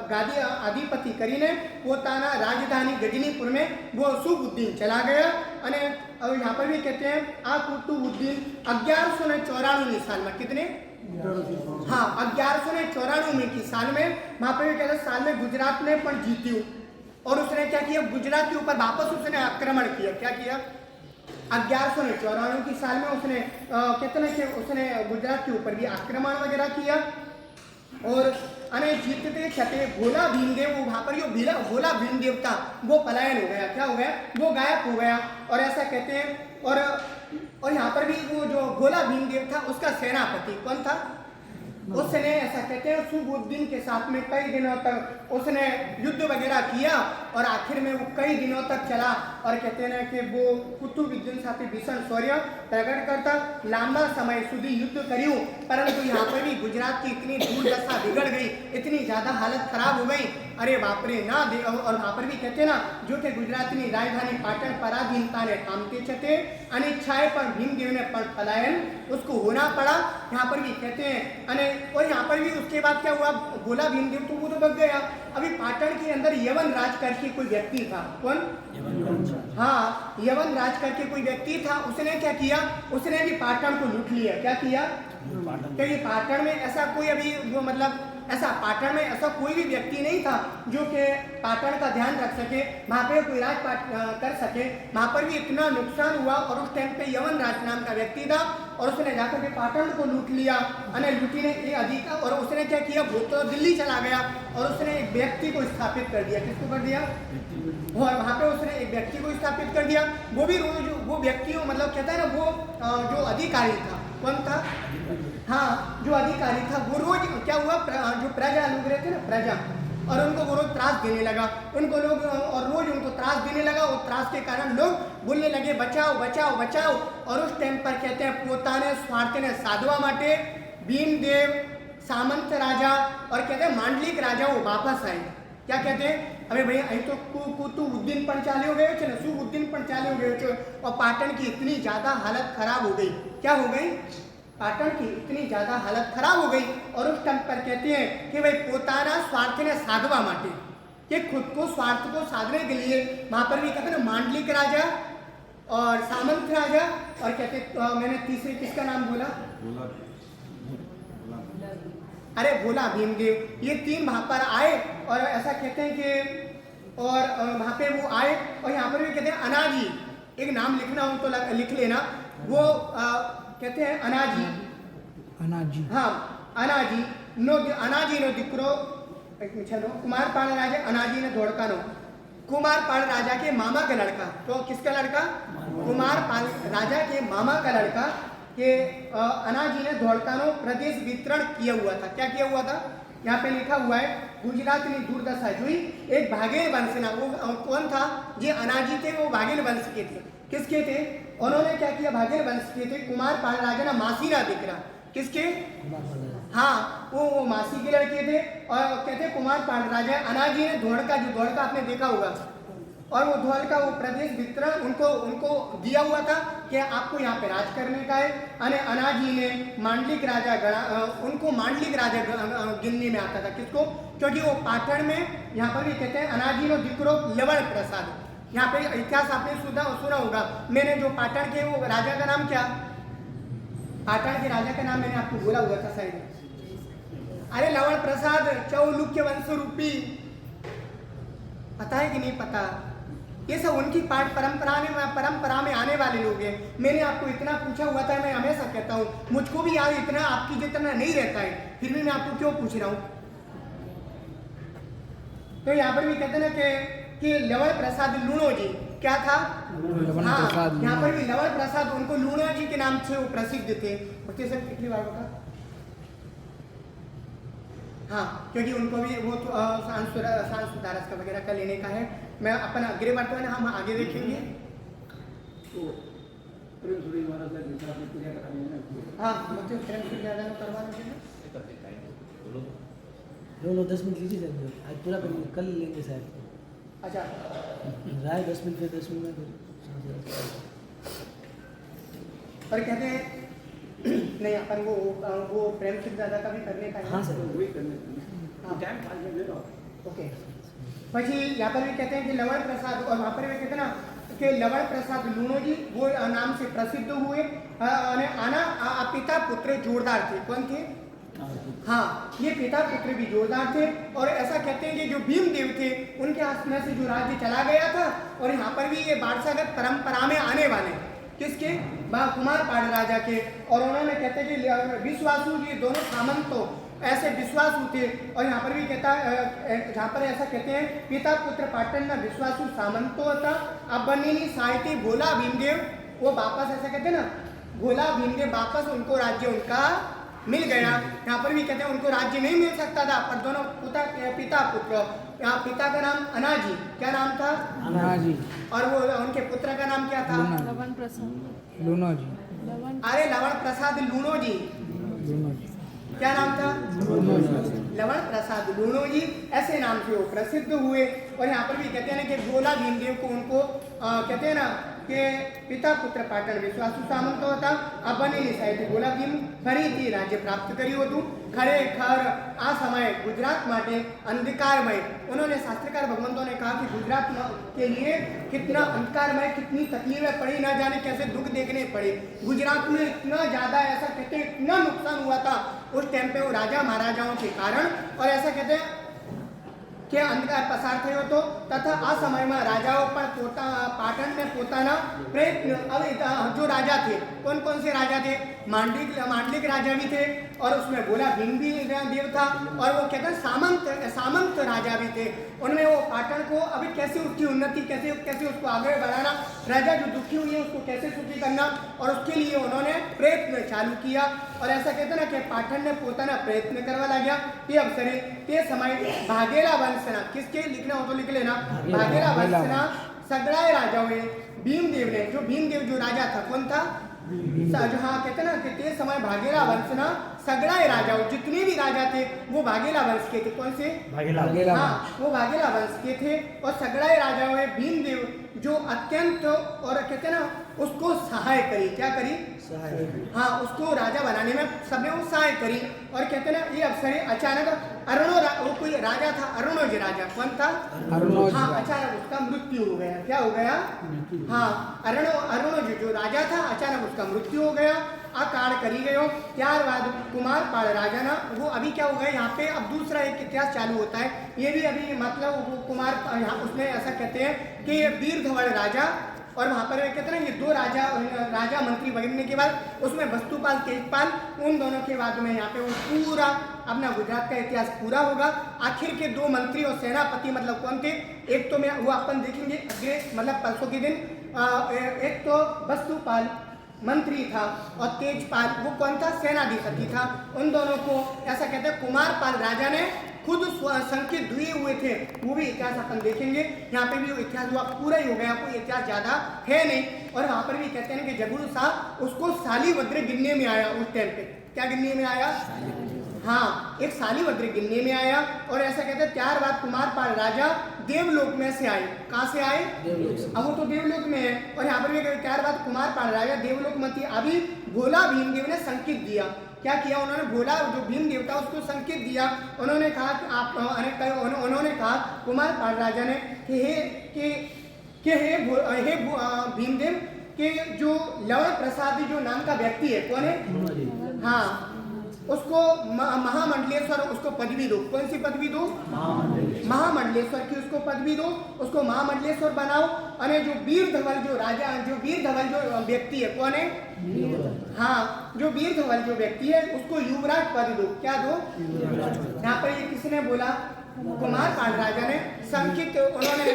गादी आदिपति करीने पोताना राजधानी गजनीपुर में वो शुभुद्दीन चला गया। અને अब यहाँ पर भी कहते हैं आ कुतुबुद्दीन 1194 साल में कितने? हाँ 1194 की साल में वहाँ पर भी कहते हैं साल में गुजरात ने पण जीत्યું। और उसने क्या किया? गुजरात के ऊपर वापस उसने आक्रमण किया। क्या किया? 1194 की साल में उसने कहते हैं कि उसने गुजरात के ऊपर भी आक्रमण वगैरह किया। और अने जीतते छते भोला भीमदेव वो वहाँ पर जो भोला भीमदेव था वो पलायन हो गया। क्या हो गया? वो गायब हो गया। और ऐसा कहते हैं। और यहाँ पर भी वो जो भोला भीमदेव था उसका सेनापति कौन था? उसने ऐसा कहते हैं शुभुद्दीन के साथ में कई दिनों तक उसने युद्ध वगैरह किया और आखिर में वो कई दिनों तक चला। और कहते हैं कि वो कुतुबुद्दीन साथे भीषण शौर्य प्रकट करता लंबा समय સુધી युद्ध કર્યું। परंतु यहाँ पर भी गुजरात की इतनी दुर्दशा बिगड़ गई, इतनी ज़्यादा हालत खराब हो गई, अरे बाप रे ना दे। और वहाँ पर भी कहते हैं ना जो कि गुजरातनी राजधानी पाटण पराधीनता ने थामते छते अनिच्छाए पर भीमदेव ने पर पलायन उसको होना पड़ा। यहाँ पर भी कहते हैं। और यहाँ पर भी उसके बाद क्या हुआ? भोला भीमदेव तो वो तो बच गया। अभी पाटण के अंदर यवन राज करके कोई व्यक्ति था। कौन? हाँ यवन राज करके कोई व्यक्ति था। उसने क्या किया? उसने भी पाटण को लूट लिया। क्या किया? क्योंकि पाटण में ऐसा कोई अभी वो मतलब ऐसा पाटण में ऐसा कोई भी व्यक्ति नहीं था जो कि पाटण का ध्यान रख सके, वहाँ पे कोई राजपाट कर सके। वहाँ पर भी इतना नुकसान हुआ। और उस टाइम पे यवन राज नाम का व्यक्ति था और उसने जाकर के पाटण को लूट लिया। लूटी ने ये अधिकार। और उसने क्या किया? वो तो दिल्ली चला गया और उसने एक व्यक्ति को स्थापित कर दिया। किसको कर दिया? और वहाँ पे उसने एक व्यक्ति को स्थापित कर दिया। वो भी रोज वो व्यक्ति मतलब कहता है ना वो जो अधिकारी था। कौन था? हाँ जो अधिकारी था वो रोज क्या हुआ? जो प्रजा लोग रहते ना प्रजा, और उनको वो रोज त्रास देने लगा। उनको लोग और रोज उनको त्रास देने लगा। और त्रास के कारण लोग बोलने लगे बचाओ बचाओ बचाओ। और उस टाइम पर कहते हैं पोताने स्वार्थने साधवा माटे भीमदेव सामंत राजा और कहते हैं मांडलिक राजा वो वापस आए। क्या कहते हैं? હવે ભાઈ અહીં તો કુતુબુદ્દીન પણ ચાલ્યો ગયો છે ને, સુબુદ્દીન પણ ચાલ્યો ગયો છે और पाटन की इतनी ज़्यादा हालत खराब हो गई। क्या हो गई? पाटन की इतनी ज़्यादा हालत खराब हो गई और उस टाइम पर कहते हैं कि भाई पोताना स्वार्थ ने साधवा माटे, कि खुद को स्वार्थ को साधने के लिए वहाँ पर भी कहते हैं ना मांडलिक राजा और सामंत राजा और कहते मैंने तीसरे किसका नाम बोला? अरे भोला भीमदेव, ये तीन वहाँ पर आए और ऐसा कहते हैं कि और वहाँ पे वो आए और यहाँ पर भी कहते हैं अनाजी, एक नाम लिखना हो तो लिख लेना, वो कहते हैं अनाजी। अनाजी, हाँ अनाजी नो दिक्रो चलो कुमारपाल राजा अनाजी ने धोड़कानो, कुमारपाल राजा के मामा का लड़का, तो किसका लड़का? कुमारपाल राजा के मामा का लड़का के अनाजी ने धोड़कानो प्रदेश वितरण किया हुआ था। क्या किया हुआ था? यहाँ पे लिखा हुआ है गुजरात में दुर्दशा हुई। एक भागेल वंश ना, वो कौन था? ये अनाजी थे, वो भागेल वंश के थे। किसके थे? उन्होंने क्या किया? भागेल वंश के थे। कुमारपाल राजा ना मासीरा दिकरा, किसके? हाँ वो मासी के लड़के थे और कहते कुमारपाल राजा अनाजी ने धोड़का, जो धोड़का आपने देखा होगा, और वो धोड़का वो प्रदेश वितरण उनको दिया हुआ था कि आपको यहाँ पे राज करने का है। अने अनाजी ने मांडलिक राजा उनको मांडलिक राजा गिनने में आता था। किसको? क्योंकि वो पाटन में यहाँ पर भी कहते हैं अनाजी नो दिक्रो लवण प्रसाद। यहाँ पे इतिहास आपने सुना होगा। मैंने जो पाटन के वो राजा का नाम क्या? पाटन के राजा का नाम मैंने आपको बोला हुआ था शायद। अरे लवण प्रसाद चौलुक्य वंश रूपी, पता है कि नहीं पता? ये सब उनकी परंपरा में आने वाले लोग हैं। मैंने आपको इतना पूछा हुआ था, मैं हमेशा कहता हूँ मुझको भी याद इतना आपकी जितना नहीं रहता है, फिर भी मैं आपको क्यों पूछ रहा हूँ। तो यहाँ पर भी कहते हैं ना कि लवण प्रसाद लूणो जी, क्या था? हाँ यहाँ पर भी लवण प्रसाद, उनको लूणो जी के नाम से वो प्रसिद्ध थे। सर कितनी बार बता? हाँ क्योंकि उनको भी वो तो सांस्कृदारस का वगैरह का लेने का है। मैं अपना अग्रे बढ़ते हैं, हम आगे देखेंगे। हाँ मुझे प्रेम से ज़्यादा करवा देंगे। लो 10 मिनट लीजिए सर, आज पूरा करेंगे, कल लेंगे शायद। अच्छा राय 10 मिनट फिर 10 मिनट में और कहते हैं नहीं अपन वो प्रेम से ज़्यादा का भी करने का है। हाँ सर वही करने ओके। પછી यहाँ पर भी कहते हैं कि लवण प्रसाद, और वहाँ पर भी कहते हैं ना कि लवण प्रसाद लूणो जी वो नाम से प्रसिद्ध हुए। आना पिता पुत्र जोरदार थे। कौन थे? हाँ ये पिता पुत्र भी जोरदार थे। और ऐसा कहते हैं कि जो भीमदेव थे उनके हाथ में से जो राज्य चला गया था, और यहाँ पर भी ये वारसागत परंपरा में आने वाले किसके? कुमारपाल राजा के। और उन्होंने कहते हैं कि विश्वासु ये दोनों सामंत तो ऐसे विश्वासु थे। और यहाँ पर भी कहता जहाँ पर ऐसा कहते हैं पिता पुत्र पाटन में विश्वासु सामंतो था। अब बनी साहित्य भोला भीमदेव, वो वापस ऐसा कहते हैं ना भोला भीमदेव वापस उनको राज्य उनका मिल गया। यहाँ पर भी कहते हैं उनको राज्य नहीं मिल सकता था, पर दोनों पिता पुत्र, यहाँ पिता का नाम अनाजी, क्या नाम था? अनाजी। और वो उनके पुत्र का नाम क्या था? लवण प्रसाद लूणो जी। अरे लवण प्रसाद लूणो जी, क्या नाम था? लवण प्रसाद लूणो जी, ऐसे नाम से वो प्रसिद्ध हुए। और यहाँ पर भी कहते हैं कि भोला भीमदेव को उनको कहते हैं ना कि पिता पुत्र पाटण विश्वासु सामंत होता। अब बनी साहित्य भोला भीम ફરીથી राज्य प्राप्त કર્યું હતું। ખરેખર આ સમય गुजरात માટે अंधकारमय, उन्होंने शास्त्रकार भगवंतों ने कहा कि गुजरात के लिए कितना अंधकारमय, कितनी तकलीफें पड़ी, ना जाने कैसे दुख देखने पड़े। गुजरात में इतना ज़्यादा ऐसा कहते हैं इतना नुकसान हुआ था उस टाइम पे वो राजा महाराजाओं के कारण। और ऐसा कहते हैं કે અંધકાર પસાર થયો હતો તથા આ સમયમાં રાજાઓ પણ પાટણને પોતાના પ્રયત્ન, હવે जो राजा थे कौन कौन से राजा थे? मांडलिक राजा भी थे, और उसमें भोला भीम भी देव था, और वो कहते हैं सामंत राजा भी थे। उनमें वो पाटण को अभी कैसे उसकी उन्नति, कैसे उसको आगे बढ़ाना, राजा जो दुखी हुई है उसको कैसे सुखी करना, और उसके लिए उन्होंने प्रयत्न चालू किया। और ऐसा कहते हैं ना कि पाटण ने पोताना प्रयत्न करवा लग्या। તે અવસરે તે સમય ભાગેલા વંશના, किसके लिखना हो तो लिख लेना, भागेला वंशना सगड़ाए राजाओं भीमदेव ने, जो भीमदेव जो राजा था कौन था? हाँ कहते ना कि ते समय भागेला वंश ना सगड़ाए राजाओं, जितने भी राजा थे वो भागेला वंश के थे। कौन से? भागेला। हाँ, वो भागेला वंश के थे। और सगड़ाए राजाओं में भीमदेव जो अत्यंत और कहते ना उसको सहाय करी। क्या करी? हाँ, उसको राजा बनाने में सबने वो सहाय करी। और कहते ना ये अवसर अचानक वो कोई राजा था, अरुणोज राजा। कौन था? हाँ, अचानक उसका मृत्यु हो गया। क्या हो गया? हाँ, अरुणोज जो राजा था अचानक उसका मृत्यु हो गया, अकाल करी गयो। त्यारबाद कुमारपाल राजा ना वो अभी क्या हो गया यहाँ पे, अब दूसरा एक इतिहास चालू होता है। ये भी अभी मतलब वो उसमें ऐसा कहते हैं कि ये वीर धवल राजा और वहाँ पर कहते हैं ना ये दो राजा मंत्री बनने के बाद उसमें वस्तुपाल तेजपाल, उन दोनों के बाद में यहाँ पे वो पूरा अपना गुजरात का इतिहास पूरा होगा। आखिर के दो मंत्री और सेनापति मतलब कौन थे? एक तो मैं वो अपन देखेंगे अगले मतलब परसों के दिन। एक तो वस्तुपाल मंत्री था और तेजपाल वो कौन था? सेनाधिपति था। उन दोनों को ऐसा कहते हैं कुमारपाल राजा ने खुद संकित हुए हुए थे। वो भी इतिहास अपन देखेंगे। यहाँ पे भी वो इतिहास हुआ पूरा ही हो गया, कोई इतिहास ज्यादा है नहीं। और वहाँ पर भी कहते हैं कि जगुरु साहब उसको शालीभद्र गिनने में आया उस टाइम पे। क्या गिनने में आया? हाँ, एक शालीभद्र गिनने में आया। और ऐसा कहते हैं त्यारबाद कुमारपाल राजा देवलोक में से आए। कहाँ से आए? अब वो तो देवलोक में है। और यहाँ पर भी त्यारबाद कुमारपाल राजा देवलोक में थी। अभी भोला भीमदेव ने संकेत दिया। क्या किया उन्होंने? भोला जो भीम देवता उसको संकेत दिया। उन्होंने कहा कि आप उन्होंने कहा कुमारपाल राजा ने कि हे भीमदेव के जो लवण प्रसाद जो नाम का व्यक्ति है, कौन है? हाँ, उसको महामंडलेश्वर उसको पदवी दो। कौन सी पदवी दो? महामंडलेश्वर की उसको पदवी दो, उसको महामंडलेश्वर बनाओ। और जो वीर धवल जो व्यक्ति है, कौन है? हाँ, जो वीर धवल जो व्यक्ति है उसको युवराज पद दो। क्या दो? यहाँ पर ये किसने बोला? कुमारपाल राजा ने संकित उन्होंने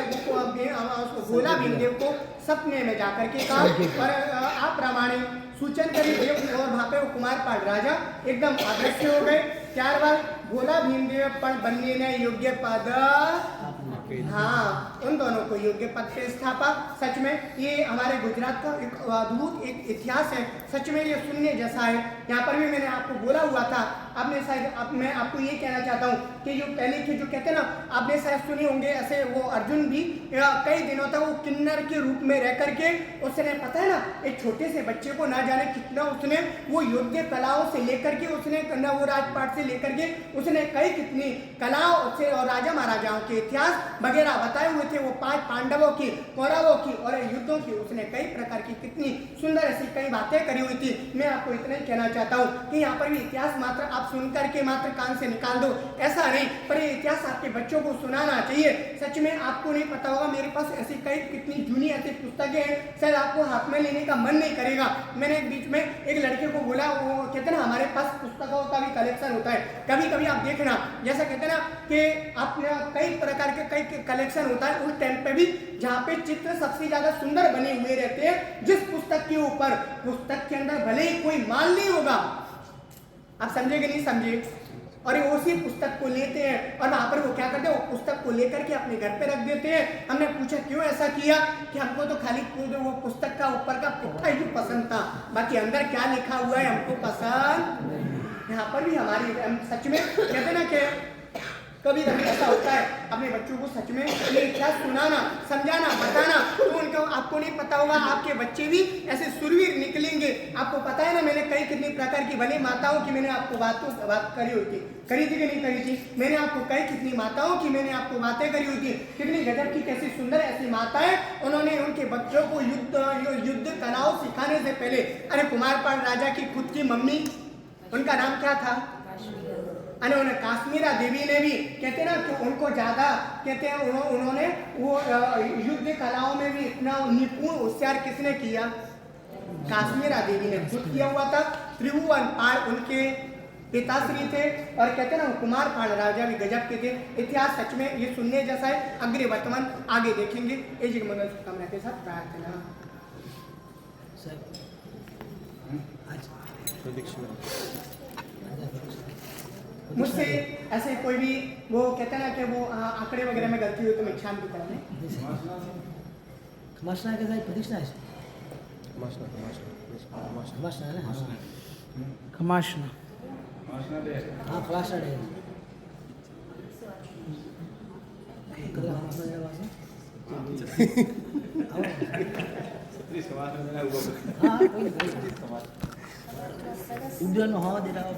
भोला भीमदेव को सपने में जाकर के कहा और आप प्रमाणे सूचन करिए। और वहाँ पे वो कुमारपाल राजा एकदम अदृश्य हो गए। त्यारबाद भोला भीमदेव पर बनने ने योग्य पद, हाँ, उन दोनों को योग्य पद पे स्थापा। सच में ये हमारे गुजरात का एक अद्भुत एक इतिहास है। सच में ये सुनने जैसा है। यहाँ पर भी मैंने आपको बोला हुआ था, आपने शायद मैं आपको ये कहना चाहता हूँ कि जो पहले के जो कहते हैं ना, आपने शायद सुने होंगे ऐसे वो अर्जुन भी कई दिनों तक वो किन्नर के रूप में रह करके उसने पता है ना एक छोटे से बच्चे को ना जाने कितना उसने वो योग्य कलाओं से लेकर के उसने वो राजपाट से लेकर के उसने कई कितनी कलाओं से और राजा महाराजाओं के इतिहास वगैरह बताए हुए थे। वो 5 पांडवों की, कौरवों की और युद्धों की उसने कई प्रकार की कितनी सुंदर ऐसी कई बातें करी हुई थी। मैं आपको इतना ही कहना चाहता हूँ कि यहाँ पर भी इतिहास मात्र आप सुन करके मात्र कान से निकाल दो ऐसा नहीं, पर ये इतिहास आपके बच्चों को सुनाना चाहिए। सच में आपको नहीं पता होगा, मेरे पास ऐसी कई कितनी जूनी ऐसी पुस्तकें हैं, शायद आपको हाथ में लेने का मन नहीं करेगा। मैंने एक बीच में एक लड़के को बोला, वो कहते ना हमारे पास पुस्तकों का भी कलेक्शन होता है, कभी कभी आप देखना, जैसा कहते ना कि आप कई प्रकार के कई कलेक्शन होता है उस टाइम पे भी जहाँ पे चित्र सबसे ज्यादा सुंदर बने हुए रहते हैं। जिस पुस्तक के ऊपर, पुस्तक के अंदर भले ही कोई माल नहीं होगा, आप समझेंगे नहीं समझे, और उसी पुस्तक को लेते हैं और वहां पर वो क्या करते हैं, वो पुस्तक को लेकर के अपने घर पे रख देते हैं। हमने पूछा क्यों ऐसा किया, कि हमको तो खाली वो पुस्तक का ऊपर का पुट्ठा ही पसंद था, बाकी अंदर क्या लिखा हुआ है हमको पसंद। यहाँ पर भी हमारी सच में कहते ना कि कभी कभी ऐसा होता है, अपने बच्चों को सच में ये इतिहास सुनाना, समझाना, बताना, तो उनको आपको नहीं पता होगा, आपके बच्चे भी ऐसे सुरवीर निकलेंगे। आपको पता है ना, मैंने कई कितनी प्रकार की भले माताओं की मैंने आपको बात करी हुई थी, करी थी कि नहीं करी थी, मैंने आपको कई कितनी माताओं की मैंने आपको बातें करी हुई थी, कितनी गजब की कैसी सुंदर ऐसी माताएं, उन्होंने उनके बच्चों को युद्ध कलाओं सिखाने से पहले, अरे कुमारपाल राजा की खुद की मम्मी, उनका नाम क्या था, उन्होंने काश्मीरा देवी ने भी कहते ना कि उनको ज्यादा कहते हैं उन्होंने वो युद्ध कलाओं में भी इतना निपुण होशियार किसने किया, काश्मीरा देवी ने खुद किया हुआ था। त्रिभुवन पाल उनके पिताश्री थे और कहते ना कुमारपाल राजा भी गजब के थे। इतिहास सच में ये सुनने जैसा है। अग्रे वर्तमान आगे देखेंगे। एक मंगल शुभकामना के साथ प्रार्थना। मुझसे ऐसे कोई भी वो कहते ना कि वो आंकड़े वगैरह में गलती हुई तो मैं क्षमा भी कराने। Kemasan ke saya, pedis nas. Kemasna. खमासना है ना खमासना हाँ खमासना है कितना खमासना है वाला हाँ कोई उद्यान में हवा दे रहा